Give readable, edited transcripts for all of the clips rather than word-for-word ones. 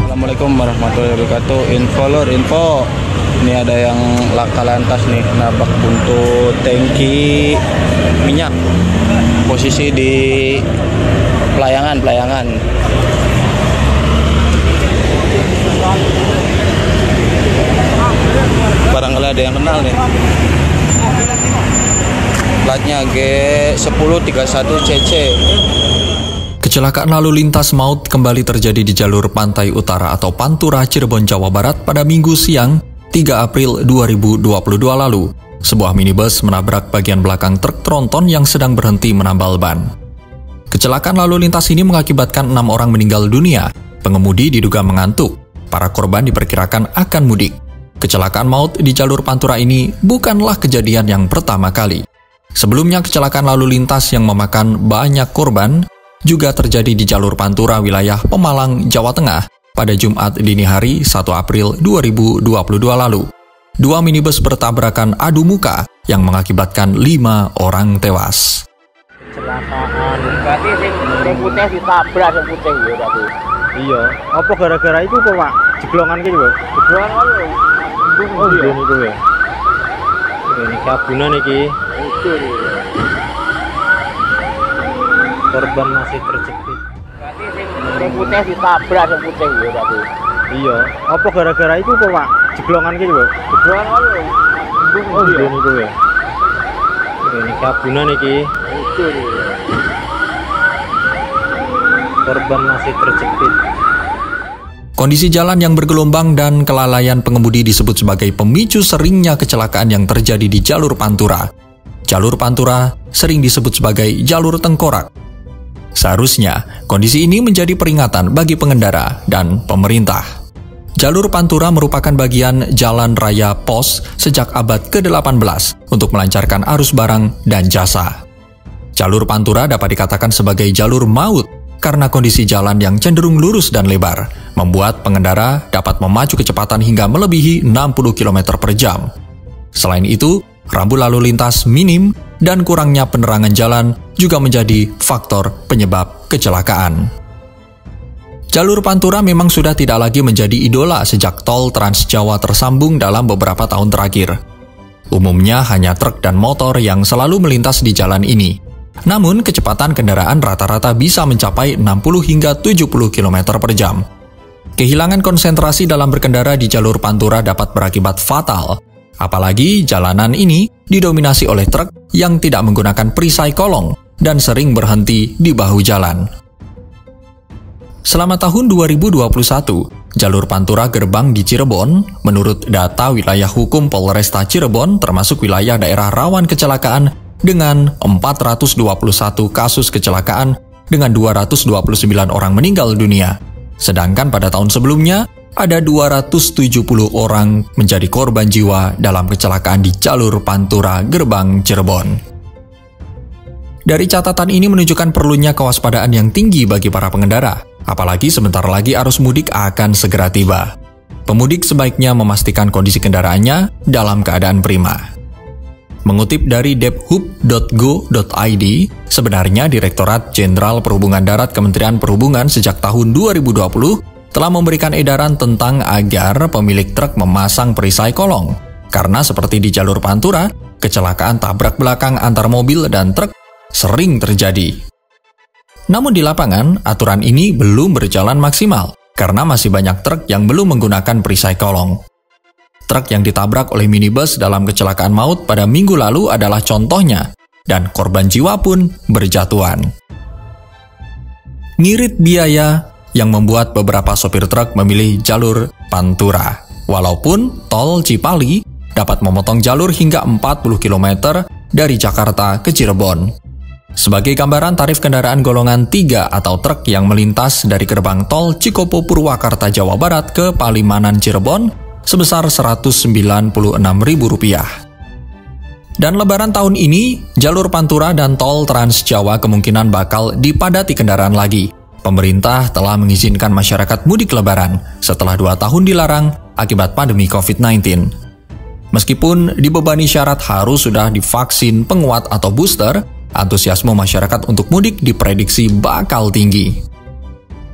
Assalamualaikum warahmatullahi wabarakatuh. Info. Ini ada yang laka lantas nih, nabrak buntut tangki minyak. Posisi di pelayangan. Barangkali ada yang kenal nih. Platnya G1031CC. Kecelakaan lalu lintas maut kembali terjadi di jalur pantai utara atau Pantura, Cirebon, Jawa Barat pada Minggu siang 3 April 2022 lalu. Sebuah minibus menabrak bagian belakang truk tronton yang sedang berhenti menambal ban. Kecelakaan lalu lintas ini mengakibatkan 6 orang meninggal dunia. Pengemudi diduga mengantuk. Para korban diperkirakan akan mudik. Kecelakaan maut di jalur Pantura ini bukanlah kejadian yang pertama kali. Sebelumnya kecelakaan lalu lintas yang memakan banyak korban juga terjadi di jalur Pantura wilayah Pemalang, Jawa Tengah pada Jumat dini hari 1 April 2022 lalu. 2 minibus bertabrakan adu muka yang mengakibatkan 5 orang tewas. Kecelakaan, berarti yang putih ditabrak yang putih ya tadi. Iya, apa gara-gara itu kok Pak? Jeglongan gitu Pak? Jeglongan apa? Oh iya itu ya. Ini kabunan iki. Korban masih terjepit. Berarti yang putih ditabrak yang putih ya tadi. Iya, apa gara-gara itu kok Pak? Jeglongan gitu Pak? Jeglongan apa? Oh iya itu ya. Ini kabunan iki. Korban masih terjepit. Kondisi jalan yang bergelombang dan kelalaian pengemudi disebut sebagai pemicu seringnya kecelakaan yang terjadi di jalur Pantura. Jalur Pantura sering disebut sebagai jalur tengkorak. Seharusnya, kondisi ini menjadi peringatan bagi pengendara dan pemerintah. Jalur Pantura merupakan bagian jalan raya pos sejak abad ke-18 untuk melancarkan arus barang dan jasa. Jalur Pantura dapat dikatakan sebagai jalur maut karena kondisi jalan yang cenderung lurus dan lebar, membuat pengendara dapat memacu kecepatan hingga melebihi 60 km per jam. Selain itu, rambu lalu lintas minim dan kurangnya penerangan jalan juga menjadi faktor penyebab kecelakaan. Jalur Pantura memang sudah tidak lagi menjadi idola sejak tol Trans Jawa tersambung dalam beberapa tahun terakhir. Umumnya hanya truk dan motor yang selalu melintas di jalan ini. Namun, kecepatan kendaraan rata-rata bisa mencapai 60 hingga 70 km per jam. Kehilangan konsentrasi dalam berkendara di jalur Pantura dapat berakibat fatal. Apalagi jalanan ini didominasi oleh truk yang tidak menggunakan perisai kolong dan sering berhenti di bahu jalan. Selama tahun 2021, jalur Pantura gerbang di Cirebon, menurut data wilayah hukum Polresta Cirebon termasuk wilayah daerah rawan kecelakaan dengan 421 kasus kecelakaan dengan 229 orang meninggal dunia. Sedangkan pada tahun sebelumnya, ada 270 orang menjadi korban jiwa dalam kecelakaan di jalur Pantura gerbang Cirebon. Dari catatan ini menunjukkan perlunya kewaspadaan yang tinggi bagi para pengendara, apalagi sebentar lagi arus mudik akan segera tiba. Pemudik sebaiknya memastikan kondisi kendaraannya dalam keadaan prima. Mengutip dari debhub.go.id, sebenarnya Direktorat Jenderal Perhubungan Darat Kementerian Perhubungan sejak tahun 2020 telah memberikan edaran tentang agar pemilik truk memasang perisai kolong. Karena seperti di jalur Pantura, kecelakaan tabrak belakang antar mobil dan truk sering terjadi. Namun di lapangan, aturan ini belum berjalan maksimal karena masih banyak truk yang belum menggunakan perisai kolong. Truk yang ditabrak oleh minibus dalam kecelakaan maut pada minggu lalu adalah contohnya, dan korban jiwa pun berjatuhan. Ngirit biaya yang membuat beberapa sopir truk memilih jalur Pantura, walaupun tol Cipali dapat memotong jalur hingga 40 km dari Jakarta ke Cirebon. Sebagai gambaran, tarif kendaraan golongan 3 atau truk yang melintas dari gerbang tol Cikopo Purwakarta Jawa Barat ke Palimanan Cirebon sebesar Rp196.000. Dan lebaran tahun ini, jalur Pantura dan tol Trans Jawa kemungkinan bakal dipadati kendaraan lagi. Pemerintah telah mengizinkan masyarakat mudik lebaran setelah 2 tahun dilarang akibat pandemi COVID-19. Meskipun dibebani syarat harus sudah divaksin penguat atau booster, Antusiasme masyarakat untuk mudik diprediksi bakal tinggi.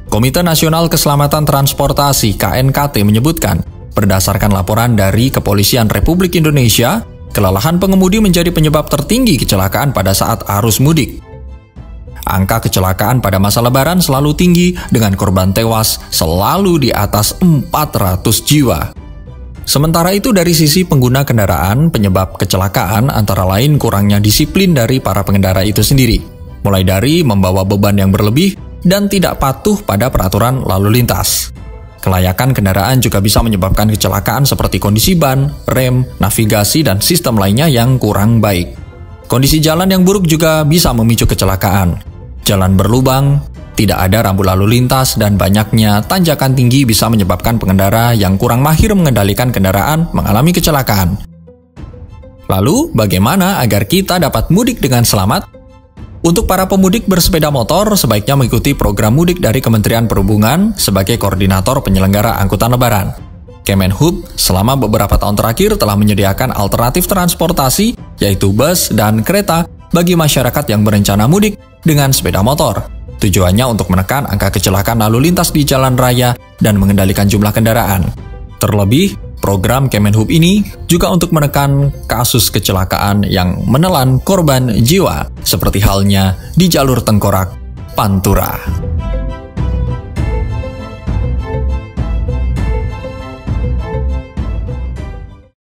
Komite Nasional Keselamatan Transportasi (KNKT) menyebutkan, berdasarkan laporan dari Kepolisian Republik Indonesia, kelelahan pengemudi menjadi penyebab tertinggi kecelakaan pada saat arus mudik. Angka kecelakaan pada masa Lebaran selalu tinggi dengan korban tewas selalu di atas 400 jiwa. Sementara itu dari sisi pengguna kendaraan, penyebab kecelakaan antara lain kurangnya disiplin dari para pengendara itu sendiri. Mulai dari membawa beban yang berlebih dan tidak patuh pada peraturan lalu lintas. Kelayakan kendaraan juga bisa menyebabkan kecelakaan seperti kondisi ban, rem, navigasi, dan sistem lainnya yang kurang baik. Kondisi jalan yang buruk juga bisa memicu kecelakaan. Jalan berlubang, tidak ada rambu lalu lintas, dan banyaknya tanjakan tinggi bisa menyebabkan pengendara yang kurang mahir mengendalikan kendaraan mengalami kecelakaan. Lalu, bagaimana agar kita dapat mudik dengan selamat? Untuk para pemudik bersepeda motor, sebaiknya mengikuti program mudik dari Kementerian Perhubungan sebagai koordinator penyelenggara angkutan Lebaran. Kemenhub selama beberapa tahun terakhir telah menyediakan alternatif transportasi, yaitu bus dan kereta, bagi masyarakat yang berencana mudik dengan sepeda motor. Tujuannya untuk menekan angka kecelakaan lalu lintas di jalan raya dan mengendalikan jumlah kendaraan. Terlebih, program Kemenhub ini juga untuk menekan kasus kecelakaan yang menelan korban jiwa, seperti halnya di jalur Tengkorak, Pantura.